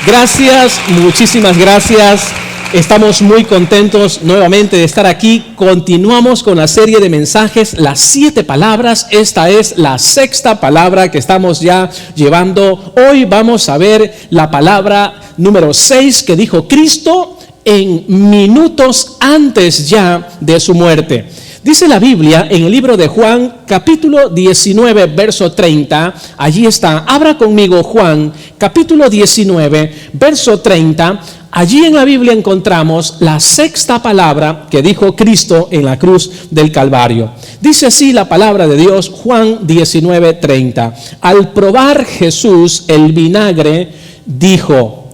Gracias, muchísimas gracias. Estamos muy contentos nuevamente de estar aquí. Continuamos con la serie de mensajes, las 7 palabras. Esta es la 6ª palabra que estamos ya llevando. Hoy vamos a ver la palabra número 6 que dijo Cristo en minutos antes ya de su muerte. Dice la Biblia en el libro de Juan, capítulo 19, verso 30, allí está, abra conmigo Juan, capítulo 19, verso 30, allí en la Biblia encontramos la 6ª palabra que dijo Cristo en la cruz del Calvario. Dice así la palabra de Dios, Juan 19, 30, al probar Jesús el vinagre, dijo,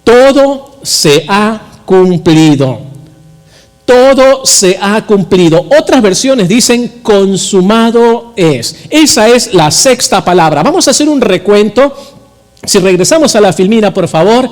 todo se ha cumplido. Todo se ha cumplido. Otras versiones dicen consumado es. Esa es la 6ª palabra. Vamos a hacer un recuento. Si regresamos a la filmina, por favor.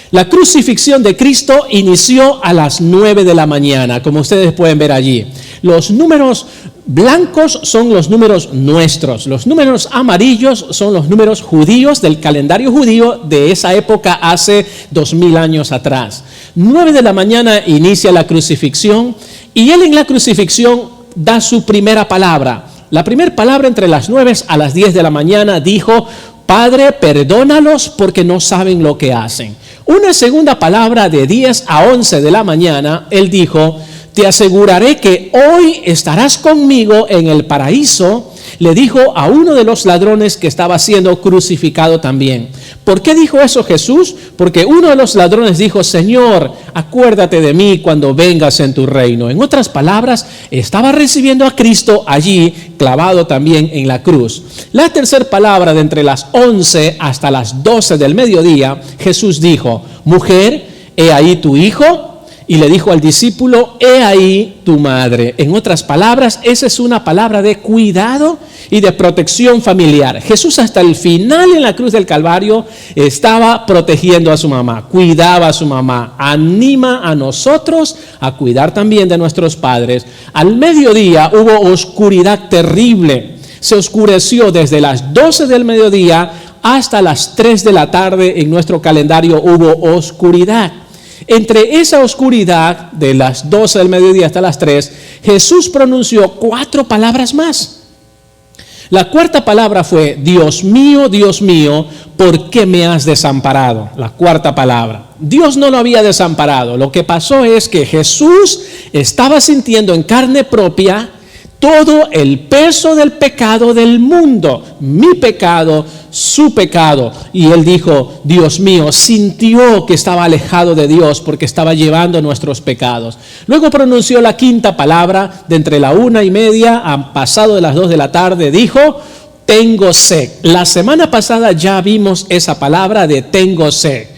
La crucifixión de Cristo inició a las 9 de la mañana, como ustedes pueden ver allí. Los números blancos son los números nuestros. Los números amarillos son los números judíos del calendario judío de esa época hace 2000 años atrás. 9 de la mañana inicia la crucifixión y él en la crucifixión da su primera palabra. La primera palabra entre las 9 a las 10 de la mañana dijo, Padre, perdónalos porque no saben lo que hacen. Una segunda palabra de 10 a 11 de la mañana, él dijo, te aseguraré que hoy estarás conmigo en el paraíso, le dijo a uno de los ladrones que estaba siendo crucificado también. ¿Por qué dijo eso Jesús? Porque uno de los ladrones dijo, Señor, acuérdate de mí cuando vengas en tu reino. En otras palabras, estaba recibiendo a Cristo allí, clavado también en la cruz. La tercera palabra de entre las 11 hasta las 12 del mediodía, Jesús dijo, mujer, he ahí tu hijo. Y le dijo al discípulo, he ahí tu madre. En otras palabras, esa es una palabra de cuidado y de protección familiar. Jesús hasta el final en la cruz del Calvario estaba protegiendo a su mamá, cuidaba a su mamá, anima a nosotros a cuidar también de nuestros padres. Al mediodía hubo oscuridad terrible. Se oscureció desde las 12 del mediodía hasta las 3 de la tarde. En nuestro calendario hubo oscuridad. Entre esa oscuridad de las 12 del mediodía hasta las 3, Jesús pronunció 4 palabras más. La cuarta palabra fue, Dios mío, ¿por qué me has desamparado? La cuarta palabra. Dios no lo había desamparado. Lo que pasó es que Jesús estaba sintiendo en carne propia todo el peso del pecado del mundo, mi pecado, su pecado. Y él dijo, Dios mío, sintió que estaba alejado de Dios porque estaba llevando nuestros pecados. Luego pronunció la quinta palabra de entre la 1:30 a pasado de las 2 de la tarde, dijo, tengo sed. La semana pasada ya vimos esa palabra de tengo sed.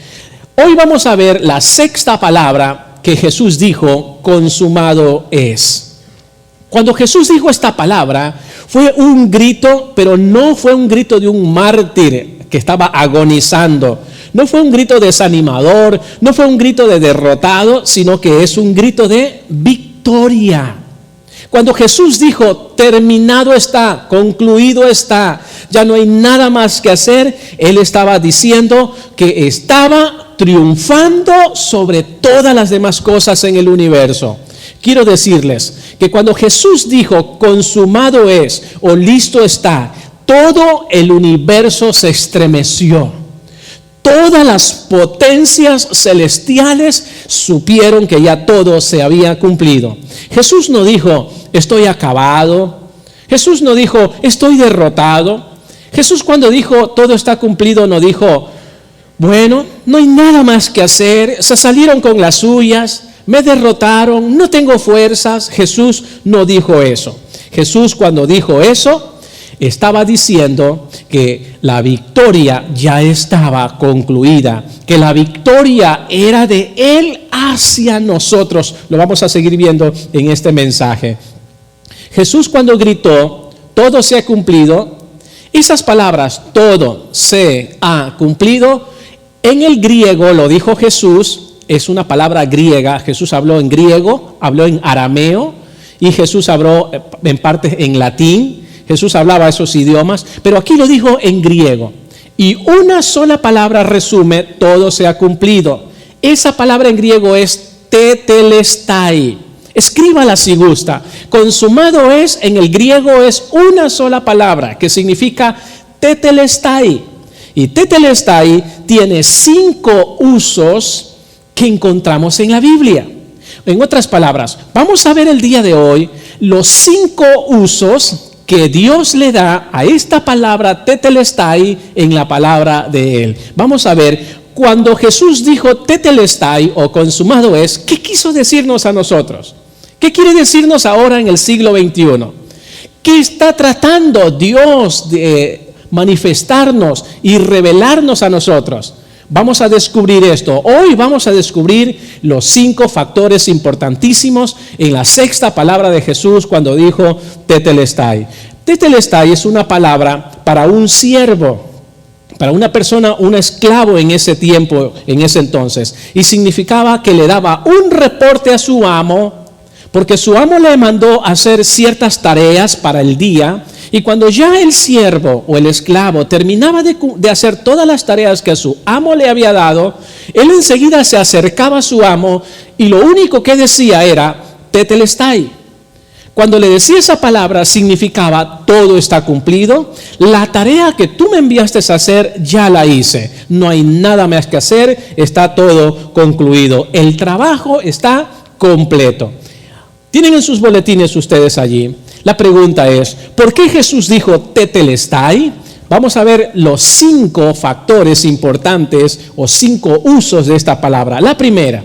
Hoy vamos a ver la 6ª palabra que Jesús dijo, consumado es. Cuando Jesús dijo esta palabra, fue un grito, pero no fue un grito de un mártir que estaba agonizando. No fue un grito desanimador, no fue un grito de derrotado, sino que es un grito de victoria. Cuando Jesús dijo, terminado está, concluido está, ya no hay nada más que hacer, Él estaba diciendo que estaba triunfando sobre todas las demás cosas en el universo. Quiero decirles que cuando Jesús dijo consumado es o listo está, todo el universo se estremeció. Todas las potencias celestiales supieron que ya todo se había cumplido. Jesús no dijo estoy acabado. Jesús no dijo estoy derrotado. Jesús cuando dijo todo está cumplido no dijo bueno, no hay nada más que hacer, se salieron con las suyas. Me derrotaron, no tengo fuerzas. Jesús no dijo eso. Jesús cuando dijo eso, estaba diciendo que la victoria ya estaba concluida, que la victoria era de Él hacia nosotros. Lo vamos a seguir viendo en este mensaje. Jesús cuando gritó, todo se ha cumplido, esas palabras, todo se ha cumplido, en el griego lo dijo Jesús. Es una palabra griega. Jesús habló en griego, habló en arameo y Jesús habló en parte en latín. Jesús hablaba esos idiomas, pero aquí lo dijo en griego. Y una sola palabra resume, todo se ha cumplido. Esa palabra en griego es tetelestai. Escríbala si gusta. Consumado es, en el griego es una sola palabra que significa tetelestai. Y tetelestai tiene 5 usos que encontramos en la Biblia. En otras palabras, vamos a ver el día de hoy los 5 usos que Dios le da a esta palabra tetelestai en la palabra de Él. Vamos a ver, cuando Jesús dijo tetelestai o consumado es, ¿qué quiso decirnos a nosotros? ¿Qué quiere decirnos ahora en el siglo XXI? ¿Qué está tratando Dios de manifestarnos y revelarnos a nosotros? Vamos a descubrir esto. Hoy vamos a descubrir los 5 factores importantísimos en la 6ª palabra de Jesús cuando dijo tetelestai. Tetelestai es una palabra para un siervo, para una persona, un esclavo en ese tiempo, en ese entonces. Y significaba que le daba un reporte a su amo, porque su amo le mandó a hacer ciertas tareas para el día. Y cuando ya el siervo o el esclavo terminaba de hacer todas las tareas que su amo le había dado, él enseguida se acercaba a su amo y lo único que decía era tetelestai. Cuando le decía esa palabra significaba todo está cumplido, la tarea que tú me enviaste a hacer ya la hice, no hay nada más que hacer, está todo concluido, el trabajo está completo. Tienen en sus boletines ustedes allí. La pregunta es, ¿por qué Jesús dijo tetelestai? Vamos a ver los 5 factores importantes o 5 usos de esta palabra. La primera,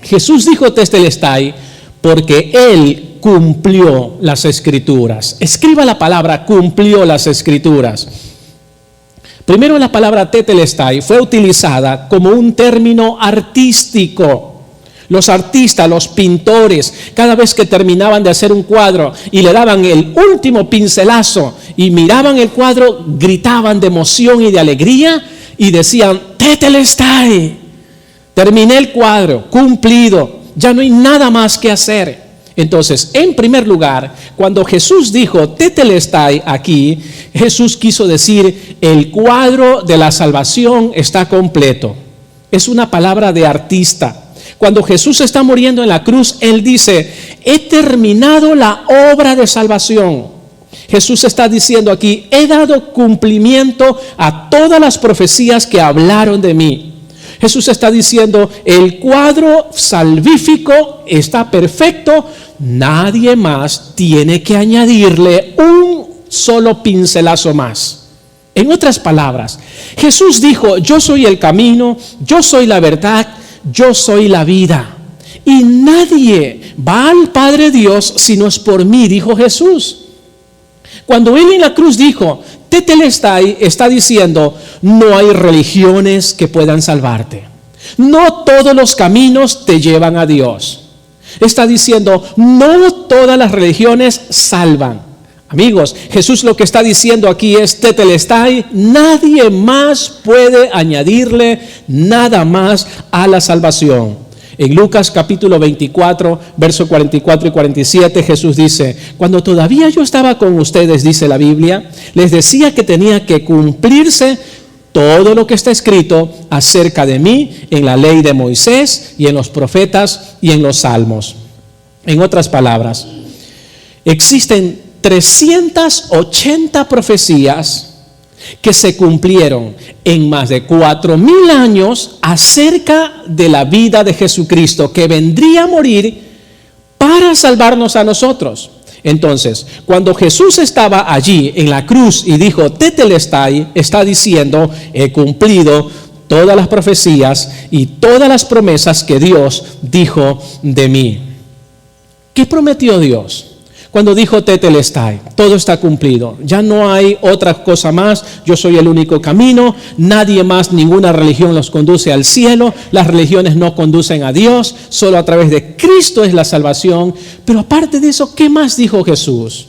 Jesús dijo tetelestai porque Él cumplió las Escrituras. Escriba la palabra cumplió las Escrituras. Primero, la palabra tetelestai fue utilizada como un término artístico. Los artistas, los pintores, cada vez que terminaban de hacer un cuadro y le daban el último pincelazo y miraban el cuadro, gritaban de emoción y de alegría y decían, tetelestai, terminé el cuadro, cumplido, ya no hay nada más que hacer. Entonces, en primer lugar, cuando Jesús dijo tetelestai aquí, Jesús quiso decir, el cuadro de la salvación está completo. Es una palabra de artista. Cuando Jesús está muriendo en la cruz, Él dice, he terminado la obra de salvación. Jesús está diciendo aquí, he dado cumplimiento a todas las profecías que hablaron de mí. Jesús está diciendo, el cuadro salvífico está perfecto, nadie más tiene que añadirle un solo pincelazo más. En otras palabras, Jesús dijo, yo soy el camino, yo soy la verdad, yo soy la vida. Y nadie va al Padre Dios si no es por mí, dijo Jesús. Cuando Él en la cruz dijo, tetelestai, está diciendo, no hay religiones que puedan salvarte. No todos los caminos te llevan a Dios. Está diciendo, no todas las religiones salvan. Amigos, Jesús lo que está diciendo aquí es tetelestai, nadie más puede añadirle nada más a la salvación. En Lucas capítulo 24, verso 44 y 47, Jesús dice, cuando todavía yo estaba con ustedes, dice la Biblia, les decía que tenía que cumplirse todo lo que está escrito acerca de mí en la ley de Moisés y en los profetas y en los salmos. En otras palabras, existen 380 profecías que se cumplieron en más de 4,000 años acerca de la vida de Jesucristo, que vendría a morir para salvarnos a nosotros. Entonces, cuando Jesús estaba allí en la cruz y dijo tetelestai, está diciendo, he cumplido todas las profecías y todas las promesas que Dios dijo de mí. ¿Qué prometió Dios? Cuando dijo tetelestai, todo está cumplido, ya no hay otra cosa más, yo soy el único camino, nadie más, ninguna religión los conduce al cielo, las religiones no conducen a Dios, solo a través de Cristo es la salvación. Pero aparte de eso, ¿qué más dijo Jesús?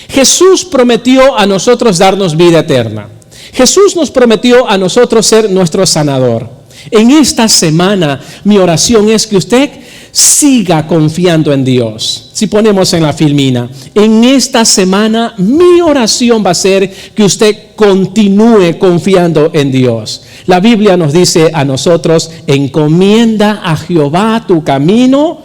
Jesús prometió a nosotros darnos vida eterna. Jesús nos prometió a nosotros ser nuestro sanador. En esta semana, mi oración es que usted siga confiando en Dios. Si ponemos en la filmina, en esta semana mi oración va a ser que usted continúe confiando en Dios. La Biblia nos dice a nosotros: encomienda a Jehová tu camino,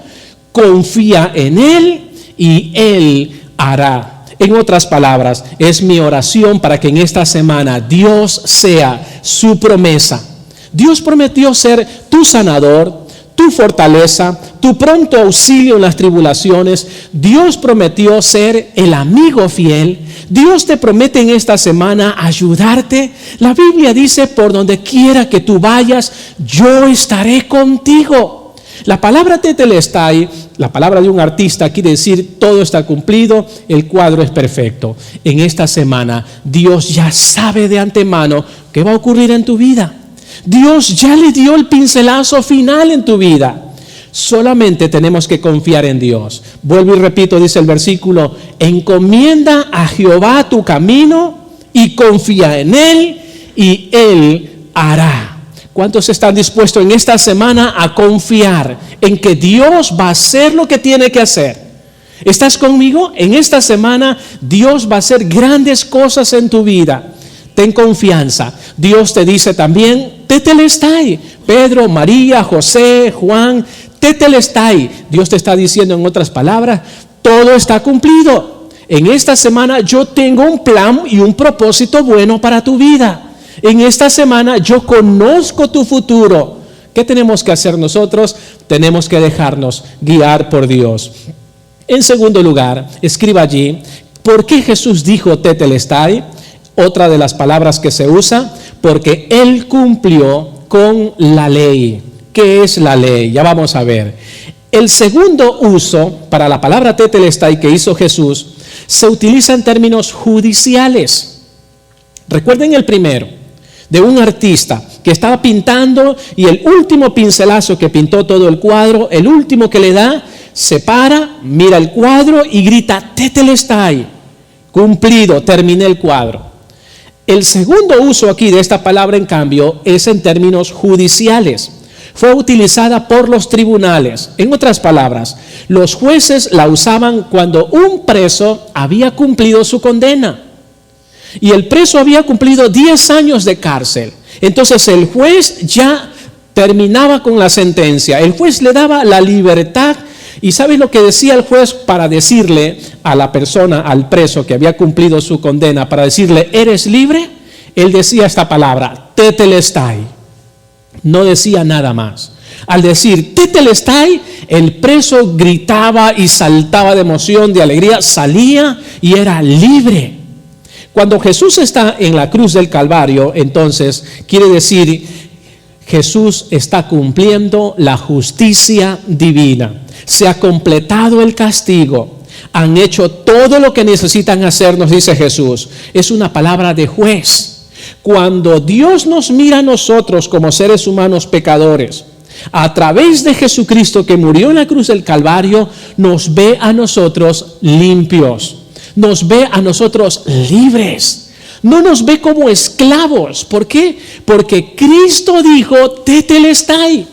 confía en Él y Él hará. En otras palabras, es mi oración para que en esta semana Dios sea su promesa. Dios prometió ser tu sanador, tu fortaleza, tu pronto auxilio en las tribulaciones. Dios prometió ser el amigo fiel. Dios te promete en esta semana ayudarte. La Biblia dice: por donde quiera que tú vayas, yo estaré contigo. La palabra tetelestai, la palabra de un artista, quiere decir todo está cumplido, el cuadro es perfecto. En esta semana Dios ya sabe de antemano qué va a ocurrir en tu vida. Dios ya le dio el pincelazo final en tu vida. Solamente tenemos que confiar en Dios. Vuelvo y repito, dice el versículo: encomienda a Jehová tu camino y confía en Él y Él hará. ¿Cuántos están dispuestos en esta semana a confiar en que Dios va a hacer lo que tiene que hacer? ¿Estás conmigo? En esta semana Dios va a hacer grandes cosas en tu vida. Ten confianza. Dios te dice también: tetelestai. Pedro, María, José, Juan, tetelestai. Dios te está diciendo en otras palabras: todo está cumplido. En esta semana yo tengo un plan y un propósito bueno para tu vida. En esta semana yo conozco tu futuro. ¿Qué tenemos que hacer nosotros? Tenemos que dejarnos guiar por Dios. En segundo lugar, escriba allí: ¿por qué Jesús dijo tetelestai? Otra de las palabras que se usa: porque Él cumplió con la ley. ¿Qué es la ley? Ya vamos a ver. El segundo uso para la palabra tetelestai que hizo Jesús se utiliza en términos judiciales. Recuerden el primero, de un artista que estaba pintando, y el último pincelazo que pintó todo el cuadro, el último que le da, se para, mira el cuadro y grita: tetelestai, cumplido, terminé el cuadro. El segundo uso aquí de esta palabra, en cambio, es en términos judiciales. Fue utilizada por los tribunales. En otras palabras, los jueces la usaban cuando un preso había cumplido su condena. Y el preso había cumplido 10 años de cárcel. Entonces el juez ya terminaba con la sentencia. El juez le daba la libertad. ¿Y sabes lo que decía el juez para decirle a la persona, al preso que había cumplido su condena, para decirle: ¿eres libre? Él decía esta palabra: tetelestai. No decía nada más. Al decir tetelestai, el preso gritaba y saltaba de emoción, de alegría, salía y era libre. Cuando Jesús está en la cruz del Calvario, entonces quiere decir: Jesús está cumpliendo la justicia divina. Se ha completado el castigo. Han hecho todo lo que necesitan hacer, nos dice Jesús. Es una palabra de juez. Cuando Dios nos mira a nosotros como seres humanos pecadores, a través de Jesucristo que murió en la cruz del Calvario, nos ve a nosotros limpios. Nos ve a nosotros libres. No nos ve como esclavos. ¿Por qué? Porque Cristo dijo tetelestai.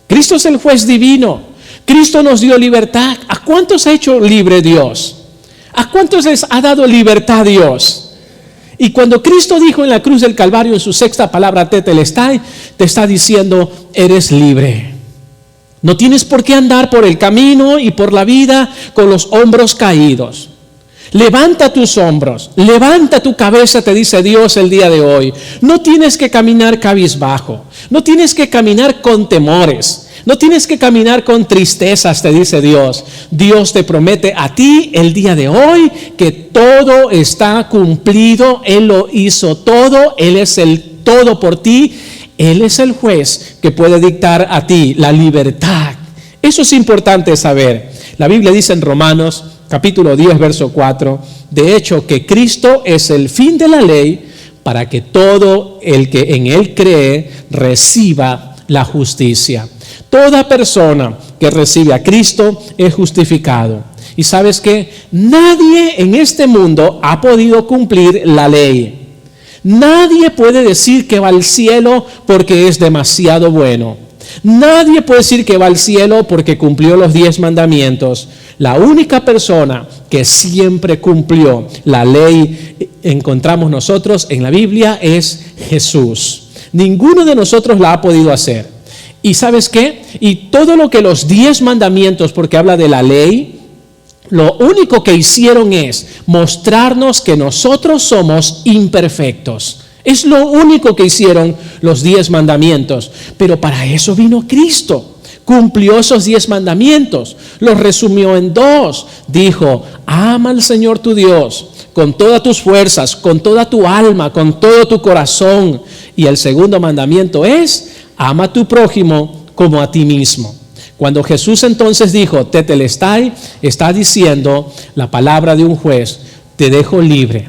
Cristo es el juez divino. Cristo nos dio libertad. ¿A cuántos ha hecho libre Dios? ¿A cuántos les ha dado libertad Dios? Y cuando Cristo dijo en la cruz del Calvario, en su sexta palabra tetelestai, te está diciendo: eres libre. No tienes por qué andar por el camino y por la vida con los hombros caídos. Levanta tus hombros, levanta tu cabeza, te dice Dios el día de hoy. No tienes que caminar cabizbajo, no tienes que caminar con temores, no tienes que caminar con tristezas, te dice Dios. Dios te promete a ti el día de hoy que todo está cumplido. Él lo hizo todo, Él es el todo por ti. Él es el juez que puede dictar a ti la libertad. Eso es importante saber. La Biblia dice en Romanos capítulo 10, verso 4, de hecho que Cristo es el fin de la ley para que todo el que en Él cree reciba la justicia. Toda persona que recibe a Cristo es justificado. Y ¿sabes qué? Nadie en este mundo ha podido cumplir la ley. Nadie puede decir que va al cielo porque es demasiado bueno. Nadie puede decir que va al cielo porque cumplió los 10 mandamientos. La única persona que siempre cumplió la ley, encontramos nosotros en la Biblia, es Jesús. Ninguno de nosotros la ha podido hacer. ¿Y sabes qué? Y todo lo que los 10 mandamientos, porque habla de la ley, lo único que hicieron es mostrarnos que nosotros somos imperfectos. Es lo único que hicieron los 10 mandamientos. Pero para eso vino Cristo. Cumplió esos 10 mandamientos. Los resumió en 2. Dijo, ama al Señor tu Dios con todas tus fuerzas, con toda tu alma, con todo tu corazón. Y el segundo mandamiento es, ama a tu prójimo como a ti mismo. Cuando Jesús entonces dijo, tetelestai, está diciendo la palabra de un juez, te dejo libre.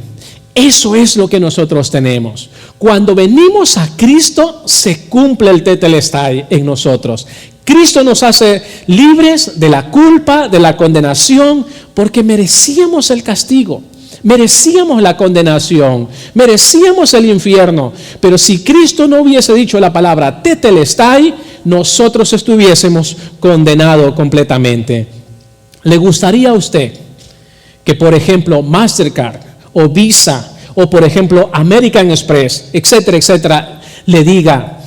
Eso es lo que nosotros tenemos. Cuando venimos a Cristo, se cumple el tetelestai en nosotros. Cristo nos hace libres de la culpa, de la condenación, porque merecíamos el castigo. Merecíamos la condenación, merecíamos el infierno, pero si Cristo no hubiese dicho la palabra tetelestai, nosotros estuviésemos condenados completamente. ¿Le gustaría a usted que, por ejemplo, Mastercard o Visa o, por ejemplo, American Express, etcétera, etcétera, le diga,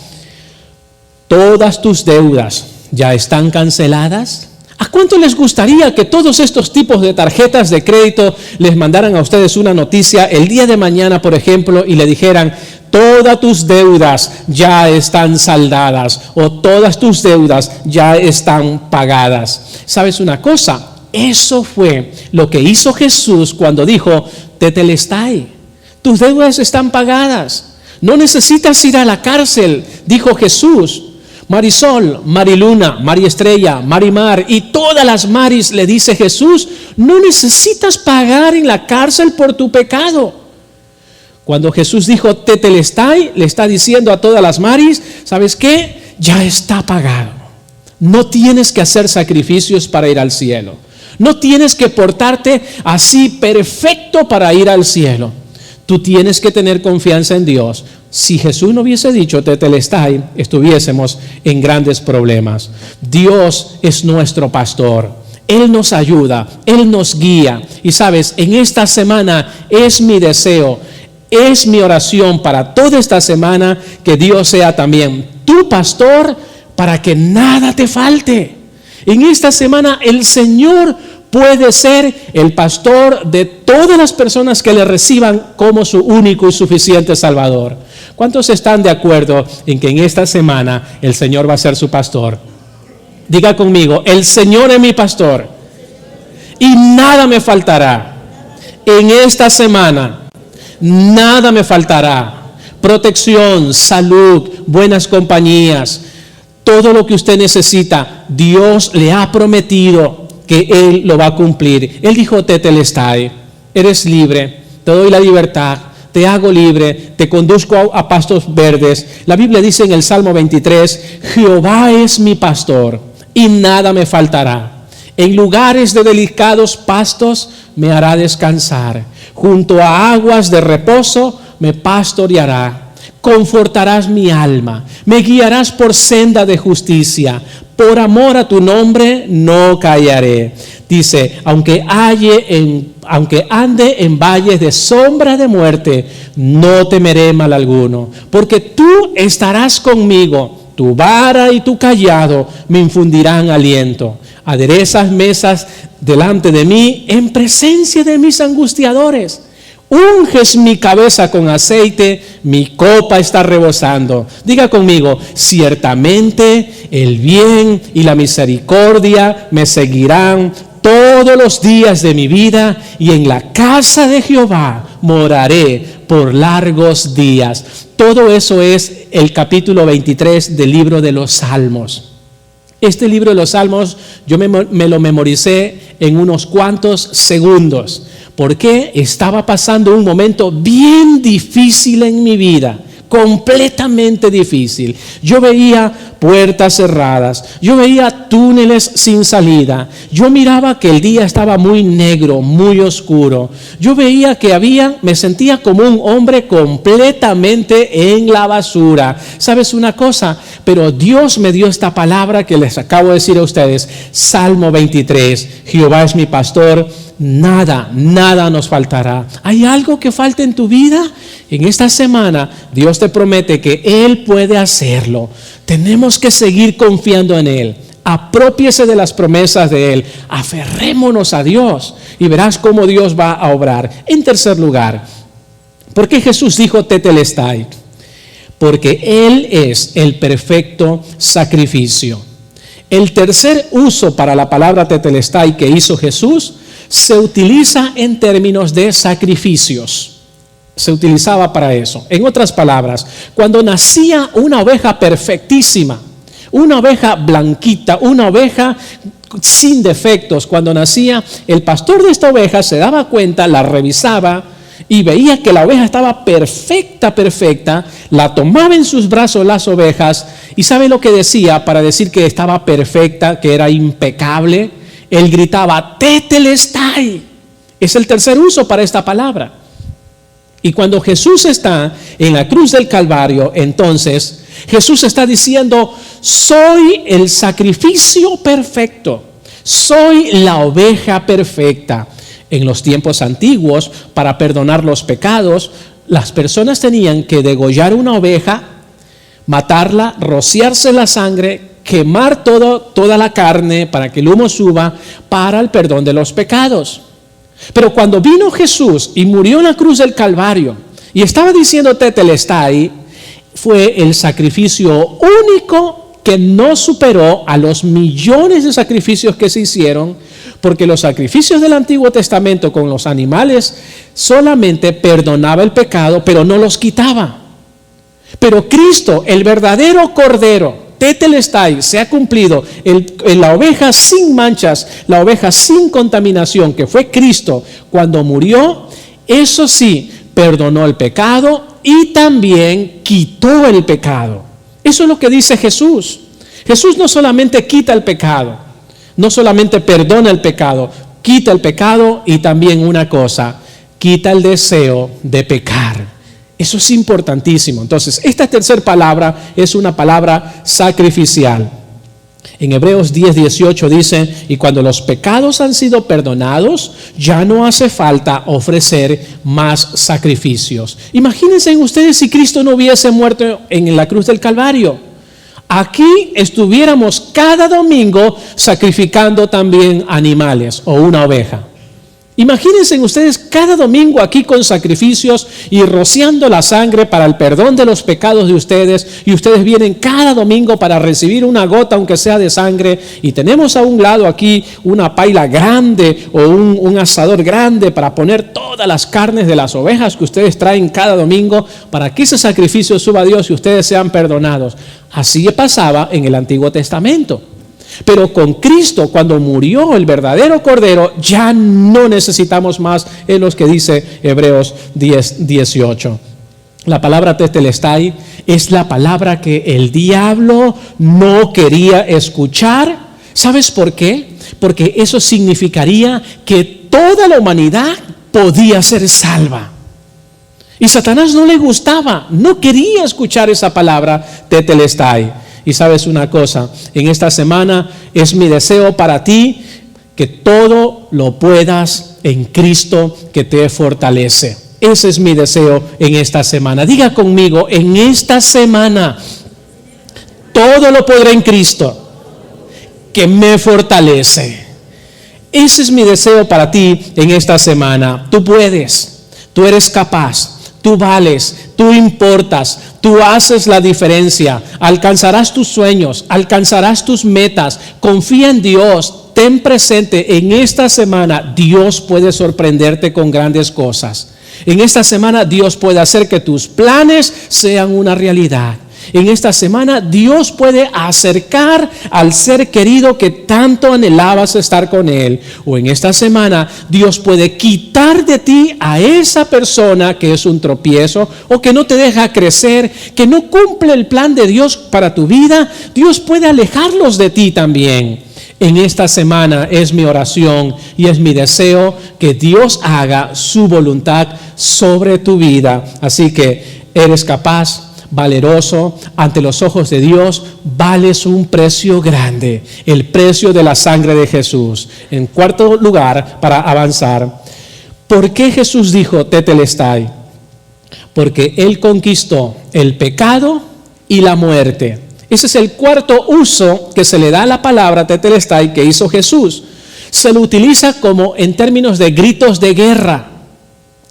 todas tus deudas ya están canceladas? ¿A cuánto les gustaría que todos estos tipos de tarjetas de crédito les mandaran a ustedes una noticia el día de mañana, por ejemplo, y le dijeran, todas tus deudas ya están saldadas o todas tus deudas ya están pagadas? ¿Sabes una cosa? Eso fue lo que hizo Jesús cuando dijo, tetelestai, tus deudas están pagadas. No necesitas ir a la cárcel, dijo Jesús. Marisol, Mariluna, Mariestrella, Marimar y todas las Maris, le dice Jesús, no necesitas pagar en la cárcel por tu pecado. Cuando Jesús dijo tetelestai, le está diciendo a todas las Maris, ¿sabes qué? Ya está pagado. No tienes que hacer sacrificios para ir al cielo. No tienes que portarte así perfecto para ir al cielo. Tú tienes que tener confianza en Dios. Si Jesús no hubiese dicho tetelestai, estuviésemos en grandes problemas. Dios es nuestro pastor. Él nos ayuda, Él nos guía. Y sabes, en esta semana es mi deseo, es mi oración para toda esta semana que Dios sea también tu pastor para que nada te falte. En esta semana el Señor puede ser el pastor de todas las personas que le reciban como su único y suficiente Salvador. ¿Cuántos están de acuerdo en que en esta semana el Señor va a ser su pastor? Diga conmigo, el Señor es mi pastor y nada me faltará. En esta semana nada me faltará. Protección, salud, buenas compañías, todo lo que usted necesita, Dios le ha prometido que Él lo va a cumplir. Él dijo tetelestai, eres libre, te doy la libertad, te hago libre, te conduzco a pastos verdes. La Biblia dice en el Salmo 23, Jehová es mi pastor y nada me faltará. En lugares de delicados pastos me hará descansar. Junto a aguas de reposo me pastoreará. Confortarás mi alma, me guiarás por senda de justicia. Por amor a tu nombre no callaré. Dice, aunque ande en valles de sombra de muerte, no temeré mal alguno, porque tú estarás conmigo. Tu vara y tu cayado me infundirán aliento. Aderezas mesas delante de mí en presencia de mis angustiadores. Unges mi cabeza con aceite, mi copa está rebosando. Diga conmigo, ciertamente el bien y la misericordia me seguirán todos los días de mi vida, y en la casa de Jehová moraré por largos días. Todo eso es el capítulo 23 del libro de los Salmos. Este libro de los Salmos yo me lo memoricé en unos cuantos segundos, porque estaba pasando un momento bien difícil en mi vida, completamente difícil. Yo veía puertas cerradas, yo veía túneles sin salida. Yo miraba que el día estaba muy negro, muy oscuro. Yo veía que me sentía como un hombre completamente en la basura. ¿Sabes una cosa? Pero Dios me dio esta palabra que les acabo de decir a ustedes. Salmo 23, Jehová es mi pastor, nada nos faltará. ¿Hay algo que falte en tu vida? En esta semana Dios te promete que Él puede hacerlo. Tenemos que seguir confiando en Él. Aprópiese de las promesas de Él. Aferrémonos a Dios y verás cómo Dios va a obrar. En tercer lugar, ¿por qué Jesús dijo tetelestai? Porque Él es el perfecto sacrificio. El tercer uso para la palabra tetelestai que hizo Jesús se utiliza en términos de sacrificios. Se utilizaba para eso. En otras palabras, cuando nacía una oveja perfectísima, una oveja blanquita, una oveja sin defectos, cuando nacía, el pastor de esta oveja se daba cuenta, la revisaba y veía que la oveja estaba perfecta, la tomaba en sus brazos las ovejas y ¿sabe lo que decía para decir que estaba perfecta, que era impecable? Él gritaba, tetelestai. Es el tercer uso para esta palabra. Y cuando Jesús está en la cruz del Calvario, entonces Jesús está diciendo, soy el sacrificio perfecto, soy la oveja perfecta. En los tiempos antiguos, para perdonar los pecados, las personas tenían que degollar una oveja, matarla, rociarse la sangre, quemar toda la carne para que el humo suba para el perdón de los pecados. Pero cuando vino Jesús y murió en la cruz del Calvario y estaba diciendo tetelestai, fue el sacrificio único que no superó a los millones de sacrificios que se hicieron, porque los sacrificios del Antiguo Testamento con los animales solamente perdonaba el pecado, pero no los quitaba. Pero Cristo, el verdadero Cordero, tetelestai, se ha cumplido, la oveja sin manchas, la oveja sin contaminación, que fue Cristo cuando murió, eso sí, perdonó el pecado y también quitó el pecado. Eso es lo que dice Jesús. Jesús no solamente quita el pecado, no solamente perdona el pecado, quita el pecado y también una cosa, quita el deseo de pecar. Eso es importantísimo. Entonces, esta tercera palabra es una palabra sacrificial. En Hebreos 10:18 dice, y cuando los pecados han sido perdonados, ya no hace falta ofrecer más sacrificios. Imagínense ustedes si Cristo no hubiese muerto en la cruz del Calvario. Aquí estuviéramos cada domingo sacrificando también animales o una oveja. Imagínense ustedes cada domingo aquí con sacrificios y rociando la sangre para el perdón de los pecados de ustedes, y ustedes vienen cada domingo para recibir una gota aunque sea de sangre, y tenemos a un lado aquí una paila grande o un asador grande para poner todas las carnes de las ovejas que ustedes traen cada domingo para que ese sacrificio suba a Dios y ustedes sean perdonados. Así pasaba en el Antiguo Testamento. Pero con Cristo, cuando murió el verdadero Cordero, ya no necesitamos más, en los que dice Hebreos 10:18. La palabra tetelestai es la palabra que el diablo no quería escuchar. ¿Sabes por qué? Porque eso significaría que toda la humanidad podía ser salva. Y Satanás no le gustaba, no quería escuchar esa palabra tetelestai. Y sabes una cosa, en esta semana es mi deseo para ti que todo lo puedas en Cristo que te fortalece. Ese es mi deseo en esta semana. Diga conmigo, en esta semana todo lo podré en Cristo que me fortalece. Ese es mi deseo para ti en esta semana. Tú puedes, tú eres capaz. Tú vales, tú importas, tú haces la diferencia, alcanzarás tus sueños, alcanzarás tus metas. Confía en Dios, ten presente, en esta semana Dios puede sorprenderte con grandes cosas. En esta semana Dios puede hacer que tus planes sean una realidad. En esta semana Dios puede acercar al ser querido que tanto anhelabas estar con Él. O en esta semana Dios puede quitar de ti a esa persona que es un tropiezo o que no te deja crecer, que no cumple el plan de Dios para tu vida. Dios puede alejarlos de ti también. En esta semana es mi oración y es mi deseo que Dios haga su voluntad sobre tu vida. Así que eres capaz, valeroso, ante los ojos de Dios, vales un precio grande, el precio de la sangre de Jesús. En cuarto lugar, para avanzar, ¿por qué Jesús dijo tetelestai? Porque Él conquistó el pecado y la muerte. Ese es el cuarto uso que se le da a la palabra tetelestai que hizo Jesús. Se lo utiliza como en términos de gritos de guerra.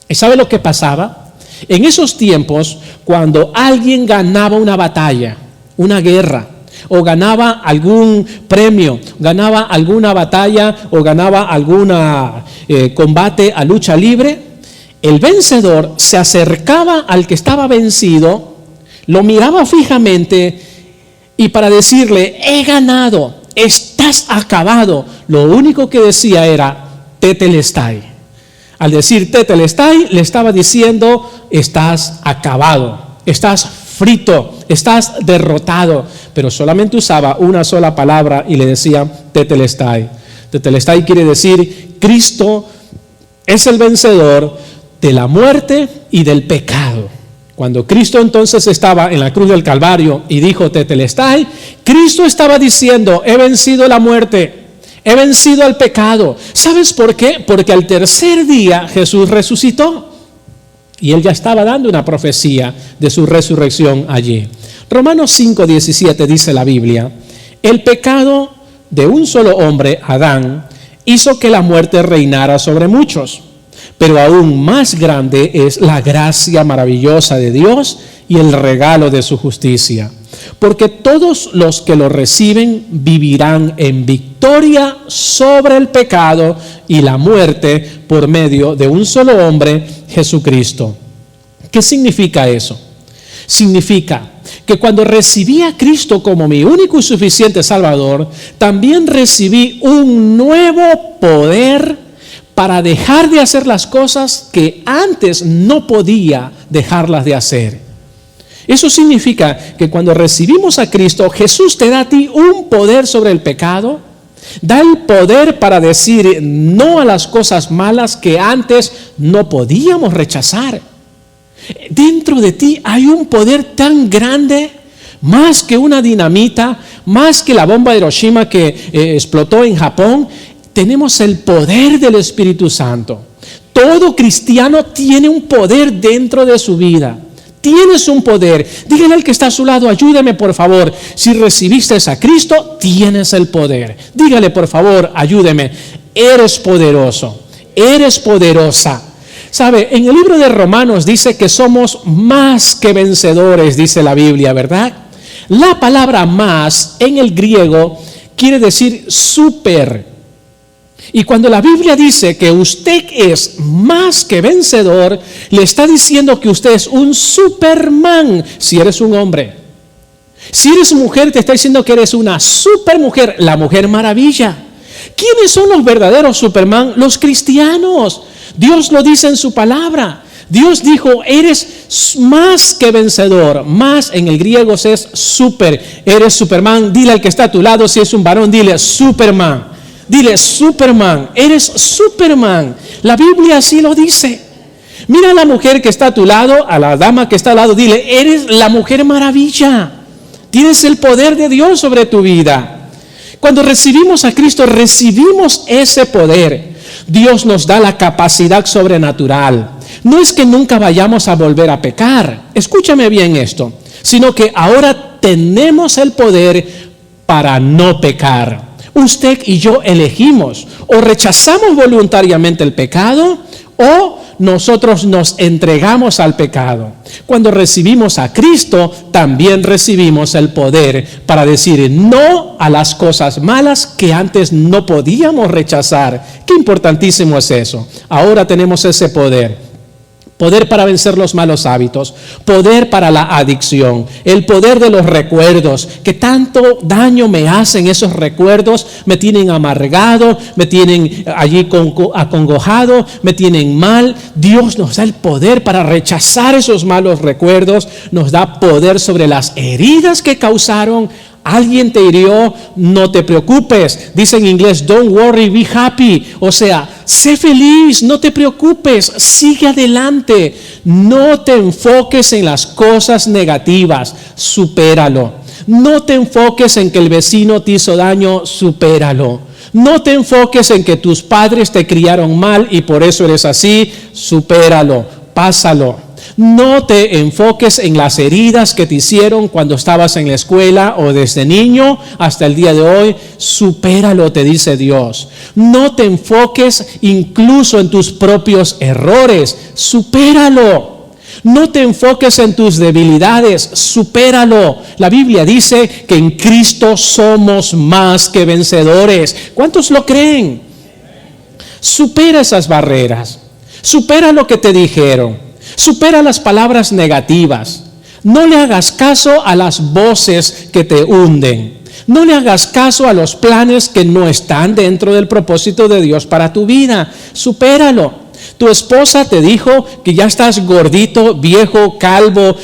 ¿Y sabe lo que pasaba? En esos tiempos, cuando alguien ganaba una batalla, una guerra, o ganaba algún premio, ganaba alguna batalla o ganaba algún combate a lucha libre, el vencedor se acercaba al que estaba vencido, lo miraba fijamente y para decirle, he ganado, estás acabado, lo único que decía era, tetelestai. Al decir tetelestai, le estaba diciendo, estás acabado, estás frito, estás derrotado. Pero solamente usaba una sola palabra y le decía tetelestai. Tetelestai quiere decir, Cristo es el vencedor de la muerte y del pecado. Cuando Cristo entonces estaba en la cruz del Calvario y dijo tetelestai, Cristo estaba diciendo, he vencido la muerte, he vencido al pecado. ¿Sabes por qué? Porque al tercer día Jesús resucitó y Él ya estaba dando una profecía de su resurrección allí. Romanos 5:17 dice la Biblia, el pecado de un solo hombre, Adán, hizo que la muerte reinara sobre muchos. Pero aún más grande es la gracia maravillosa de Dios y el regalo de su justicia. Porque todos los que lo reciben vivirán en victoria sobre el pecado y la muerte por medio de un solo hombre, Jesucristo. ¿Qué significa eso? Significa que cuando recibí a Cristo como mi único y suficiente Salvador, también recibí un nuevo poder para dejar de hacer las cosas que antes no podía dejarlas de hacer. Eso significa que cuando recibimos a Cristo, Jesús te da a ti un poder sobre el pecado, da el poder para decir no a las cosas malas que antes no podíamos rechazar. Dentro de ti hay un poder tan grande, más que una dinamita, más que la bomba de Hiroshima que explotó en Japón. Tenemos el poder del Espíritu Santo. Todo cristiano tiene un poder dentro de su vida. Tienes un poder. Dígale al que está a su lado, ayúdeme por favor. Si recibiste a Cristo, tienes el poder. Dígale por favor, ayúdeme. Eres poderoso. Eres poderosa. ¿Sabe? En el libro de Romanos dice que somos más que vencedores, dice la Biblia, ¿verdad? La palabra más en el griego quiere decir súper. Y cuando la Biblia dice que usted es más que vencedor, le está diciendo que usted es un Superman si eres un hombre. Si eres mujer, te está diciendo que eres una supermujer, la Mujer Maravilla. ¿Quiénes son los verdaderos Superman? Los cristianos. Dios lo dice en su palabra. Dios dijo, eres más que vencedor. Más en el griego es super. Eres Superman. Dile al que está a tu lado, si es un varón, dile Superman. Dile, Superman, eres Superman. La Biblia así lo dice. Mira a la mujer que está a tu lado, a la dama que está al lado, dile, eres la Mujer Maravilla. Tienes el poder de Dios sobre tu vida. Cuando recibimos a Cristo, recibimos ese poder. Dios nos da la capacidad sobrenatural. No es que nunca vayamos a volver a pecar. Escúchame bien esto. Sino que ahora tenemos el poder para no pecar. Usted y yo elegimos, o rechazamos voluntariamente el pecado, o nosotros nos entregamos al pecado. Cuando recibimos a Cristo, también recibimos el poder para decir no a las cosas malas que antes no podíamos rechazar. Qué importantísimo es eso. Ahora tenemos ese poder. poder para vencer los malos hábitos, poder para la adicción, el poder de los recuerdos, que tanto daño me hacen esos recuerdos, me tienen amargado, me tienen allí acongojado, me tienen mal. Dios nos da el poder para rechazar esos malos recuerdos, nos da poder sobre las heridas que causaron. Alguien te hirió, no te preocupes. Dice en inglés, don't worry, be happy. O sea, sé feliz, no te preocupes, sigue adelante. No te enfoques en las cosas negativas, supéralo. No te enfoques en que el vecino te hizo daño, supéralo. No te enfoques en que tus padres te criaron mal y por eso eres así, supéralo, pásalo. No te enfoques en las heridas que te hicieron cuando estabas en la escuela o desde niño hasta el día de hoy. Supéralo, te dice Dios. No te enfoques incluso en tus propios errores. Supéralo. No te enfoques en tus debilidades. Supéralo. La Biblia dice que en Cristo somos más que vencedores. ¿Cuántos lo creen? Supera esas barreras. Supera lo que te dijeron. Supera las palabras negativas. No le hagas caso a las voces que te hunden. No le hagas caso a los planes que no están dentro del propósito de Dios para tu vida. Supéralo. Tu esposa te dijo que ya estás gordito, viejo, calvo,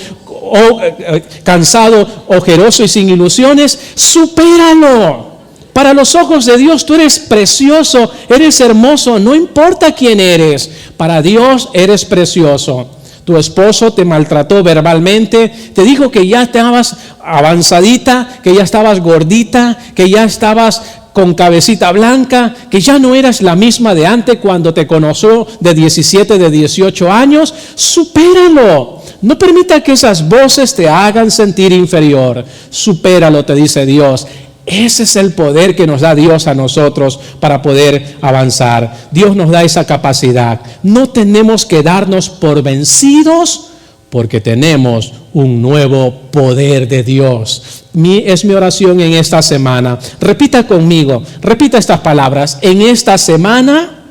cansado, ojeroso y sin ilusiones. Supéralo. Para los ojos de Dios tú eres precioso, eres hermoso, no importa quién eres. Para Dios eres precioso. Tu esposo te maltrató verbalmente, te dijo que ya estabas avanzadita, que ya estabas gordita, que ya estabas con cabecita blanca, que ya no eras la misma de antes cuando te conoció de 17, de 18 años. Supéralo. No permita que esas voces te hagan sentir inferior. Supéralo, te dice Dios. Ese es el poder que nos da Dios a nosotros para poder avanzar. Dios nos da esa capacidad. No tenemos que darnos por vencidos porque tenemos un nuevo poder de Dios. Es mi oración en esta semana. Repita conmigo, repita estas palabras. En esta semana,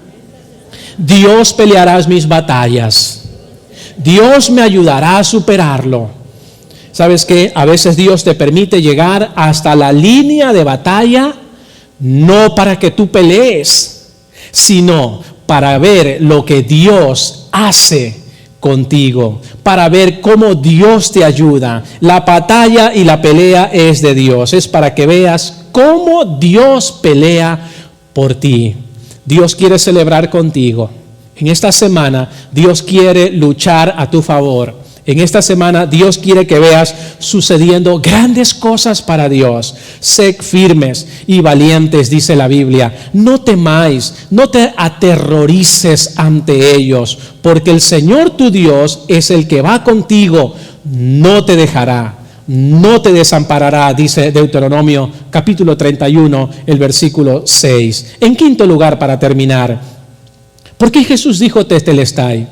Dios peleará mis batallas. Dios me ayudará a superarlo. ¿Sabes qué? A veces Dios te permite llegar hasta la línea de batalla, no para que tú pelees, sino para ver lo que Dios hace contigo, para ver cómo Dios te ayuda. La batalla y la pelea es de Dios, es para que veas cómo Dios pelea por ti. Dios quiere celebrar contigo. En esta semana, Dios quiere luchar a tu favor. En esta semana Dios quiere que veas sucediendo grandes cosas para Dios. Sed firmes y valientes, dice la Biblia. No temáis, no te aterrorices ante ellos, porque el Señor tu Dios es el que va contigo, no te dejará, no te desamparará, dice Deuteronomio capítulo 31, el versículo 6. En quinto lugar, para terminar, ¿por qué Jesús dijo tetelestai?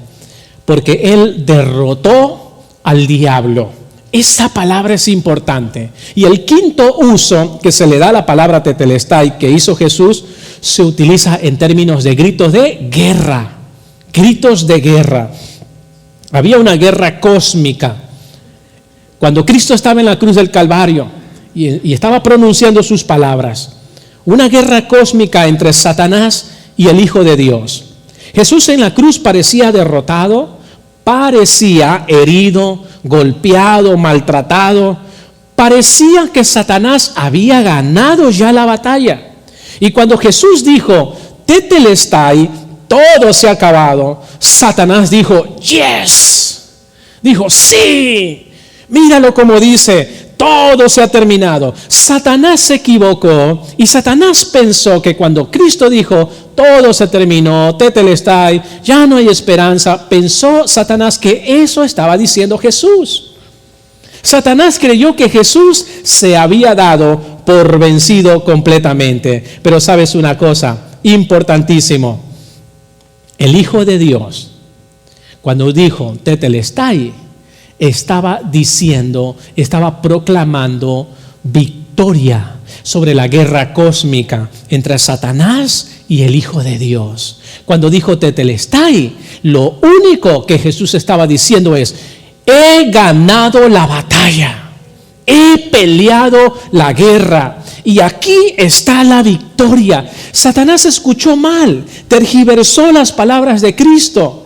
Porque Él derrotó al diablo. Esa palabra es importante. Y el quinto uso que se le da a la palabra tetelestai que hizo Jesús se utiliza en términos de gritos de guerra. Gritos de guerra. Había una guerra cósmica. Cuando Cristo estaba en la cruz del Calvario y estaba pronunciando sus palabras, una guerra cósmica entre Satanás y el Hijo de Dios. Jesús en la cruz parecía derrotado, parecía herido, golpeado, maltratado. Parecía que Satanás había ganado ya la batalla. Y cuando Jesús dijo, tetelestai, todo se ha acabado, Satanás dijo, yes. Dijo, sí. Míralo como dice, todo se ha terminado. Satanás se equivocó y Satanás pensó que cuando Cristo dijo, todo se terminó, tetelestai, ya no hay esperanza, pensó Satanás que eso estaba diciendo Jesús. Satanás creyó que Jesús se había dado por vencido completamente. Pero sabes una cosa, importantísimo, el Hijo de Dios, cuando dijo tetelestai, estaba diciendo, estaba proclamando victoria sobre la guerra cósmica entre Satanás y el Hijo de Dios. Cuando dijo tetelestai, lo único que Jesús estaba diciendo es: he ganado la batalla, he peleado la guerra y aquí está la victoria. Satanás escuchó mal, tergiversó las palabras de Cristo.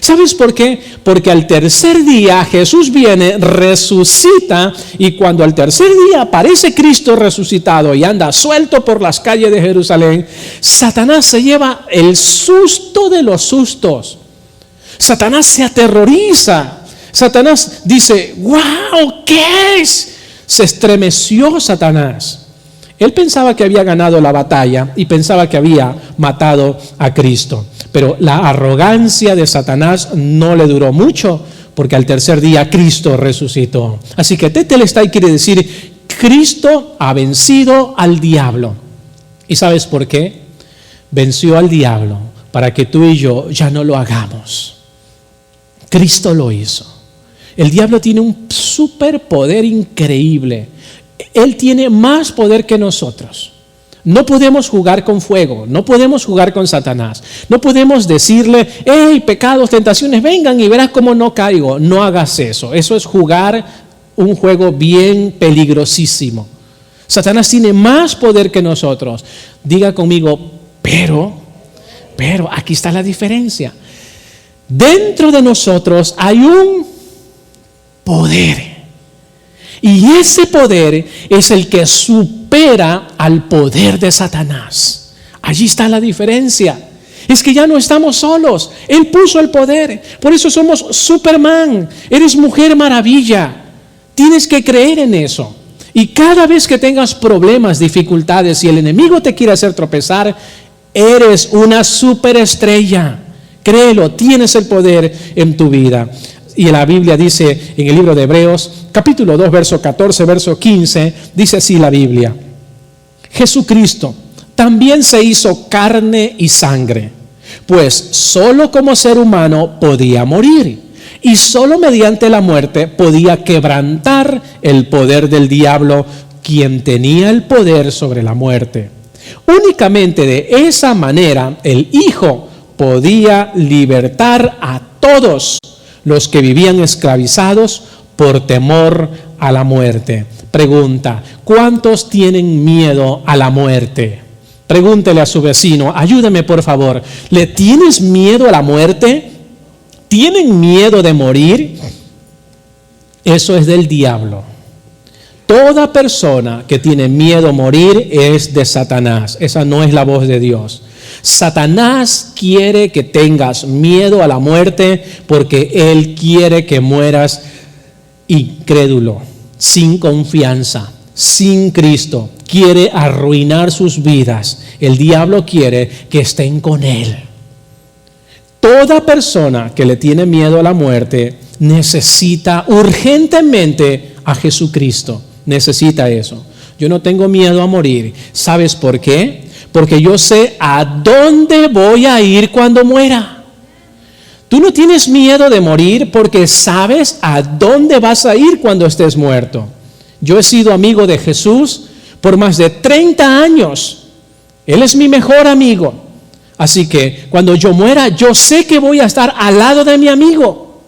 ¿Sabes por qué? Porque al tercer día Jesús viene, resucita, y cuando al tercer día aparece Cristo resucitado y anda suelto por las calles de Jerusalén, Satanás se lleva el susto de los sustos. Satanás se aterroriza. Satanás dice: ¡wow! ¿Qué es? Se estremeció Satanás. Él pensaba que había ganado la batalla y pensaba que había matado a Cristo. Pero la arrogancia de Satanás no le duró mucho, porque al tercer día Cristo resucitó. Así que tetelestai quiere decir: Cristo ha vencido al diablo. ¿Y sabes por qué? Venció al diablo para que tú y yo ya no lo hagamos. Cristo lo hizo. El diablo tiene un superpoder increíble. Él tiene más poder que nosotros. No podemos jugar con fuego, no podemos jugar con Satanás. No podemos decirle: hey, pecados, tentaciones, vengan y verás cómo no caigo. No hagas eso. Eso es jugar un juego bien peligrosísimo. Satanás tiene más poder que nosotros. Diga conmigo: pero, aquí está la diferencia. Dentro de nosotros hay un poder. Y ese poder es el que supera al poder de Satanás. Allí está la diferencia. Es que ya no estamos solos. Él puso el poder. Por eso somos Superman. Eres Mujer Maravilla. Tienes que creer en eso. Y cada vez que tengas problemas, dificultades y el enemigo te quiere hacer tropezar, eres una superestrella. Créelo, tienes el poder en tu vida. Y la Biblia dice en el libro de Hebreos, capítulo 2, verso 14, verso 15, dice así la Biblia: Jesucristo también se hizo carne y sangre, pues solo como ser humano podía morir, y solo mediante la muerte podía quebrantar el poder del diablo, quien tenía el poder sobre la muerte. Únicamente de esa manera el Hijo podía libertar a todos los que vivían esclavizados por temor a la muerte. Pregunta: ¿cuántos tienen miedo a la muerte? Pregúntele a su vecino: ayúdame por favor, ¿le tienes miedo a la muerte? ¿Tienen miedo de morir? Eso es del diablo. Toda persona que tiene miedo a morir es de Satanás. Esa no es la voz de Dios. Satanás quiere que tengas miedo a la muerte porque él quiere que mueras incrédulo, sin confianza, sin Cristo. Quiere arruinar sus vidas. El diablo quiere que estén con él. Toda persona que le tiene miedo a la muerte necesita urgentemente a Jesucristo. Necesita eso. Yo no tengo miedo a morir. ¿Sabes por qué? Porque yo sé a dónde voy a ir cuando muera. Tú no tienes miedo de morir porque sabes a dónde vas a ir cuando estés muerto. Yo he sido amigo de Jesús por más de 30 años. Él es mi mejor amigo. Así que cuando yo muera, yo sé que voy a estar al lado de mi amigo.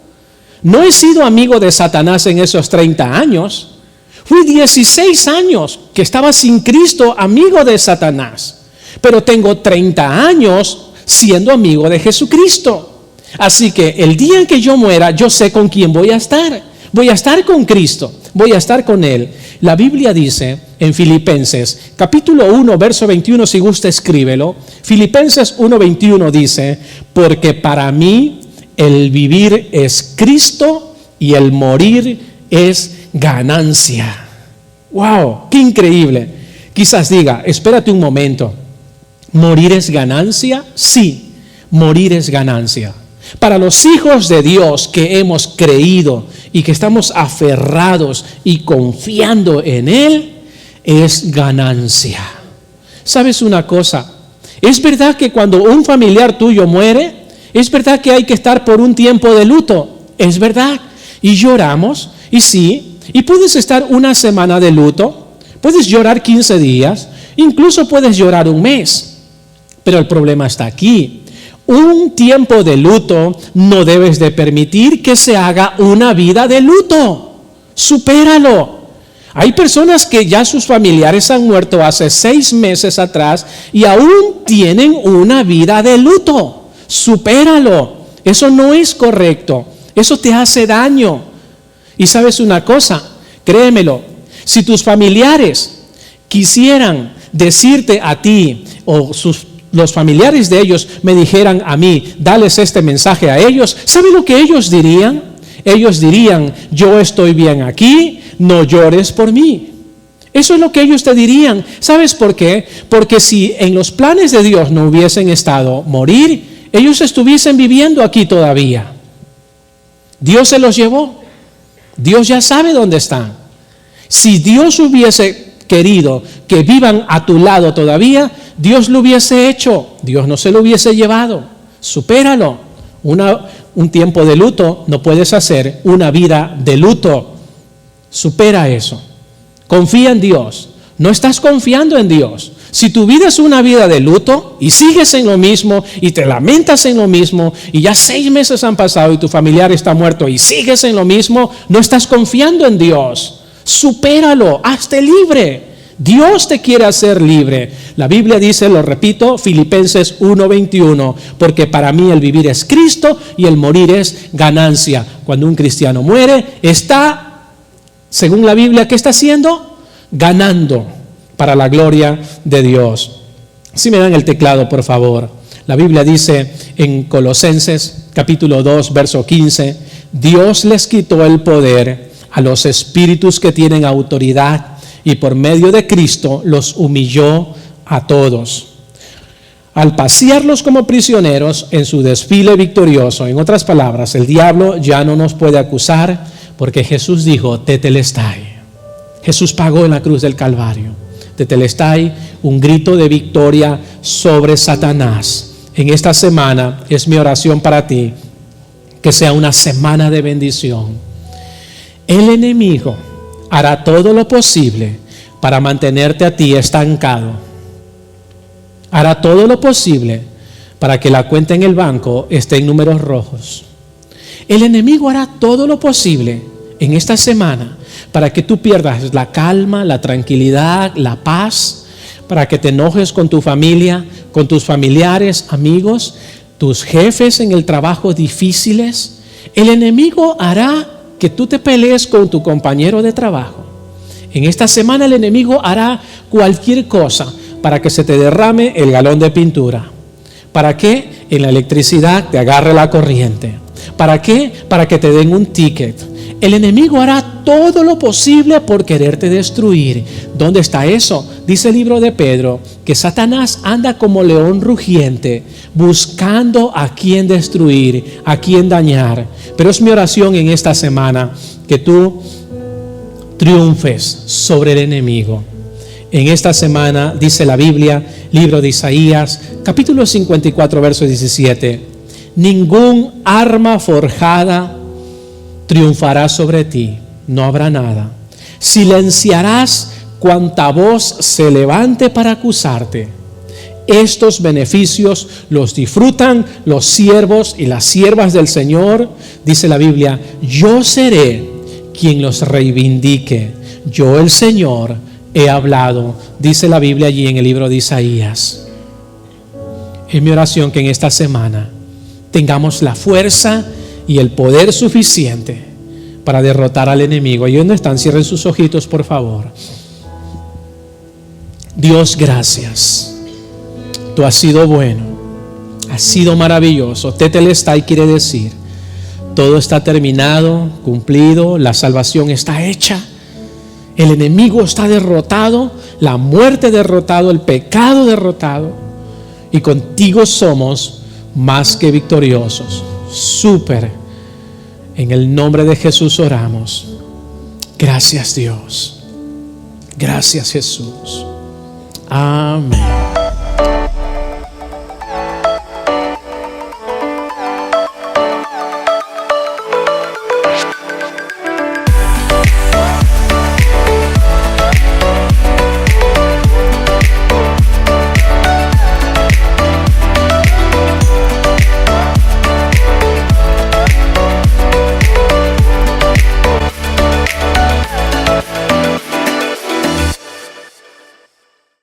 No he sido amigo de Satanás en esos 30 años. Fui 16 años que estaba sin Cristo, amigo de Satanás. Pero tengo 30 años siendo amigo de Jesucristo. Así que el día en que yo muera, yo sé con quién voy a estar. Voy a estar con Cristo, voy a estar con Él. La Biblia dice en Filipenses, capítulo 1, verso 21, si gusta escríbelo. Filipenses 1:21 dice: porque para mí el vivir es Cristo y el morir es ganancia. ¡Wow! ¡Qué increíble! Quizás diga: espérate un momento. ¿Morir es ganancia? Sí, morir es ganancia. Para los hijos de Dios que hemos creído y que estamos aferrados y confiando en Él, es ganancia. ¿Sabes una cosa? Es verdad que cuando un familiar tuyo muere, es verdad que hay que estar por un tiempo de luto. Es verdad. Y lloramos, y sí, y puedes estar una semana de luto, puedes llorar 15 días, incluso puedes llorar un mes. Pero el problema está aquí. Un tiempo de luto no debes de permitir que se haga una vida de luto. Supéralo. Hay personas que ya sus familiares han muerto hace 6 meses atrás y aún tienen una vida de luto. Supéralo. Eso no es correcto. Eso te hace daño. Y sabes una cosa, créemelo, si tus familiares quisieran decirte a ti o los familiares de ellos me dijeran a mí, dales este mensaje a ellos, ¿sabe lo que ellos dirían? Ellos dirían, yo estoy bien aquí, no llores por mí. Eso es lo que ellos te dirían. ¿Sabes por qué? Porque si en los planes de Dios no hubiesen estado morir, ellos estuviesen viviendo aquí todavía. Dios se los llevó. Dios ya sabe dónde están. Si Dios hubiese querido que vivan a tu lado todavía, Dios lo hubiese hecho. Dios no se lo hubiese llevado. Supéralo. Un tiempo de luto no puedes hacer una vida de luto. Supera eso. Confía en Dios. No estás confiando en Dios. Si tu vida es una vida de luto y sigues en lo mismo y te lamentas en lo mismo y ya 6 meses han pasado y tu familiar está muerto y sigues en lo mismo, no estás confiando en Dios. Supéralo, hazte libre. Dios te quiere hacer libre. La Biblia dice, lo repito, Filipenses 1:21, porque para mí el vivir es Cristo y el morir es ganancia. Cuando un cristiano muere, está, según la Biblia, ¿qué está haciendo? Ganando para la gloria de Dios. Si me dan el teclado, por favor. La Biblia dice en Colosenses capítulo 2, verso 15, Dios les quitó el poder a los espíritus que tienen autoridad y por medio de Cristo los humilló a todos, al pasearlos como prisioneros en su desfile victorioso. En otras palabras, el diablo ya no nos puede acusar porque Jesús dijo, tetelestai. Jesús pagó en la cruz del Calvario. Tetelestai, un grito de victoria sobre Satanás. En esta semana es mi oración para ti, que sea una semana de bendición. El enemigo hará todo lo posible para mantenerte a ti estancado. Hará todo lo posible para que la cuenta en el banco esté en números rojos. El enemigo hará todo lo posible en esta semana para que tú pierdas la calma, la tranquilidad, la paz, para que te enojes con tu familia, con tus familiares, amigos, tus jefes en el trabajo difíciles. El enemigo hará que tú te pelees con tu compañero de trabajo. En esta semana el enemigo hará cualquier cosa para que se te derrame el galón de pintura. ¿Para qué? En la electricidad te agarre la corriente. ¿Para qué? Para que te den un ticket. El enemigo hará todo lo posible por quererte destruir. ¿Dónde está eso? Dice el libro de Pedro que Satanás anda como león rugiente buscando a quien destruir, a quien dañar. Pero es mi oración en esta semana que tú triunfes sobre el enemigo. En esta semana dice la Biblia, libro de Isaías, capítulo 54, verso 17, ningún arma forjada triunfará sobre ti, no habrá nada. Silenciarás cuanta voz se levante para acusarte. Estos beneficios los disfrutan los siervos y las siervas del Señor, dice la Biblia, yo seré quien los reivindique. Yo, el Señor, he hablado, dice la Biblia allí en el libro de Isaías. Es mi oración que en esta semana tengamos la fuerza y el poder suficiente para derrotar al enemigo. Ahí donde están, cierren sus ojitos, por favor. Dios, gracias. Tú has sido bueno, has sido maravilloso. Tetelestai quiere decir, todo está terminado, cumplido, la salvación está hecha, el enemigo está derrotado, la muerte derrotado, el pecado derrotado, y contigo somos más que victoriosos. Súper. En el nombre de Jesús oramos. Gracias, Dios. Gracias, Jesús. Amén.